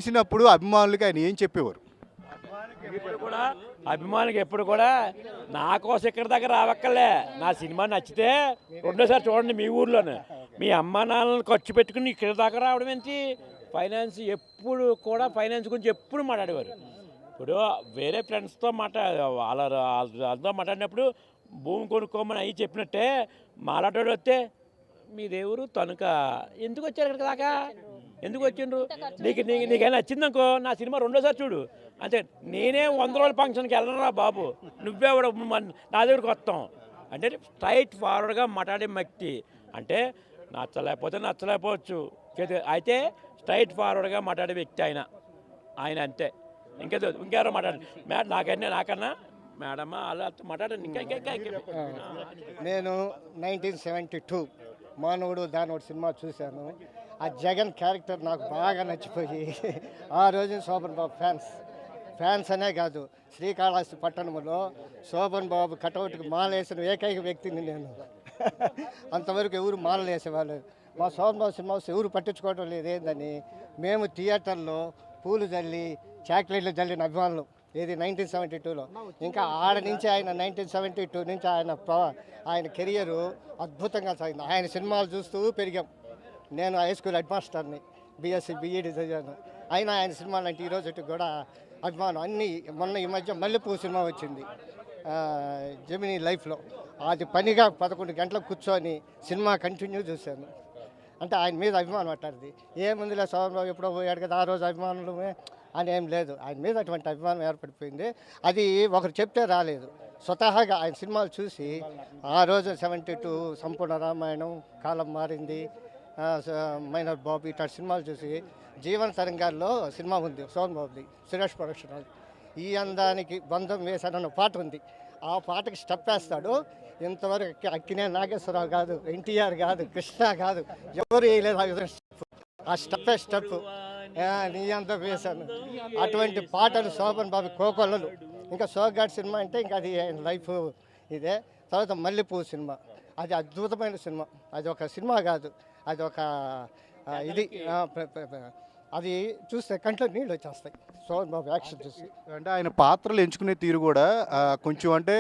చూసినప్పుడు అభిమానులకి ఆయన ఏం చెప్పేవారు? అభిమానికి ఎప్పుడు కూడా నా కోసం ఇక్కడ దాకా రావక్కర్లే. నా సినిమా నచ్చితే రెండోసారి చూడండి మీ ఊర్లోనే. మీ అమ్మా నాన్నలను ఖర్చు పెట్టుకుని ఇక్కడ దాకా రావడం ఏంటి? ఫైనాన్స్ గురించి ఎప్పుడు మాట్లాడేవారు. ఇప్పుడు వేరే ఫ్రెండ్స్తో వాళ్ళతో మాట్లాడినప్పుడు భూమి కొనుక్కోమని అవి చెప్పినట్టే మాట్లాడాడు వస్తే మీ దేవుడు తనుక ఎందుకు వచ్చారు ఇక్కడికి దాకా, ఎందుకు వచ్చిండ్రు? నీకైనా నచ్చిందనుకో నా సినిమా రెండోసారి చూడు అంతే. నేనే 100 రోజుల ఫంక్షన్కి వెళ్ళరా బాబు, నువ్వే నా దగ్గరికి వస్తాం అంటే స్ట్రైట్ ఫార్వర్డ్గా మాట్లాడే వ్యక్తి. అంటే నచ్చలేకపోవచ్చు అయితే స్ట్రైట్ ఫార్వర్డ్గా మాట్లాడే వ్యక్తి ఆయన అంతే. ఇంకెవరో మాట్లాడండి నాకన్నా మేడమ్మా అలా మాట్లాడండి. నేను 1972 మానవుడు దానవుడు సినిమా చూశాను. ఆ జగన్ క్యారెక్టర్ నాకు బాగా నచ్చిపోయి ఆ రోజు శోభన్ బాబు ఫ్యాన్స్ అనే కాదు, శ్రీకాళహస్తి పట్టణంలో శోభన్ బాబు కటౌట్కి మాలేసిన ఏకైక వ్యక్తిని నేను. అంతవరకు ఎవరు మాలలు వేసేవాళ్ళు. మా శోభన్ బాబు సినిమా ఎవరు పట్టించుకోవడం లేదేందని మేము థియేటర్లో పూలు జల్లి చాక్లెట్లు జల్లిన అభిమానులు. ఇది 1972లో. ఇంకా ఆడ నుంచి ఆయన 1972 నుంచి ఆయన కెరియరు అద్భుతంగా సాగింది. ఆయన సినిమాలు చూస్తూ పెరిగాం. నేను హై స్కూల్ హెడ్ మాస్టర్ని, బీఎస్సీ బీఈడి చదివాను. అయినా ఆయన సినిమాలు అంటే ఈరోజు కూడా అభిమానం. మొన్న ఈ మధ్య మల్లెపూ సినిమా వచ్చింది జెమినీ లైఫ్లో. అది పనిగా 11 గంటలకు కూర్చొని సినిమా కంటిన్యూ చూశాను. అంటే ఆయన మీద అభిమానం అంటారు. ఏముందిలే సోమరావు ఎప్పుడో పోయాడు కదా ఆ రోజు అభిమానులు అని ఏం లేదు. ఆయన మీద అటువంటి అభిమానం ఏర్పడిపోయింది. అది ఒకరు చెప్తే రాలేదు, స్వతహాగా ఆయన సినిమాలు చూసి ఆ రోజు 72 సంపూర్ణ రామాయణం, కాలం మారింది, మైనర్ బాబు ఇట్లాంటి సినిమాలు చూసి జీవన తరంగాల్లో సినిమా ఉంది సోమన్ బాబుది, సురేష్ ప్రొడక్షన్ అది. ఈ అందానికి బంధం వేశాడన్న పాట ఉంది. ఆ పాటకి స్టెప్ వేస్తాడు. ఇంతవరకు అక్కినే నాగేశ్వరరావు కాదు, ఎన్టీఆర్ కాదు, కృష్ణ కాదు, ఎవరు వేయలేదు ఆ స్టెప్. నీ అంతా వేశాను. అటువంటి పాటలు శోభన్ బాబు కోకొల్లలు. ఇంకా సోగ్గాడ్ సినిమా అంటే ఇంకా అది లైఫ్ ఇదే. తర్వాత మల్లెపూ సినిమా, అది అద్భుతమైన సినిమా. అది ఒక సినిమా కాదు, అది ఒక ఇది. అది చూస్తే కంట్లో నీళ్ళు వచ్చేస్తాయి శోభన్ బాబు యాక్షన్ చూసి. అంటే ఆయన పాత్రలు ఎంచుకునే తీరు కూడా కొంచెం అంటే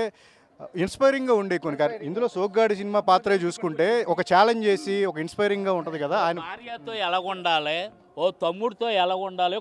ఇన్స్పైరింగ్గా ఉండే కొన్ని. ఇందులో సోగ్గాడి సినిమా పాత్రే చూసుకుంటే ఒక ఛాలెంజ్ చేసి ఒక ఇన్స్పైరింగ్గా ఉంటుంది కదా. ఆయన భార్యతో ఎలా ఉండాలి, ఓ తమ్ముడితో ఎలా ఉండాలి,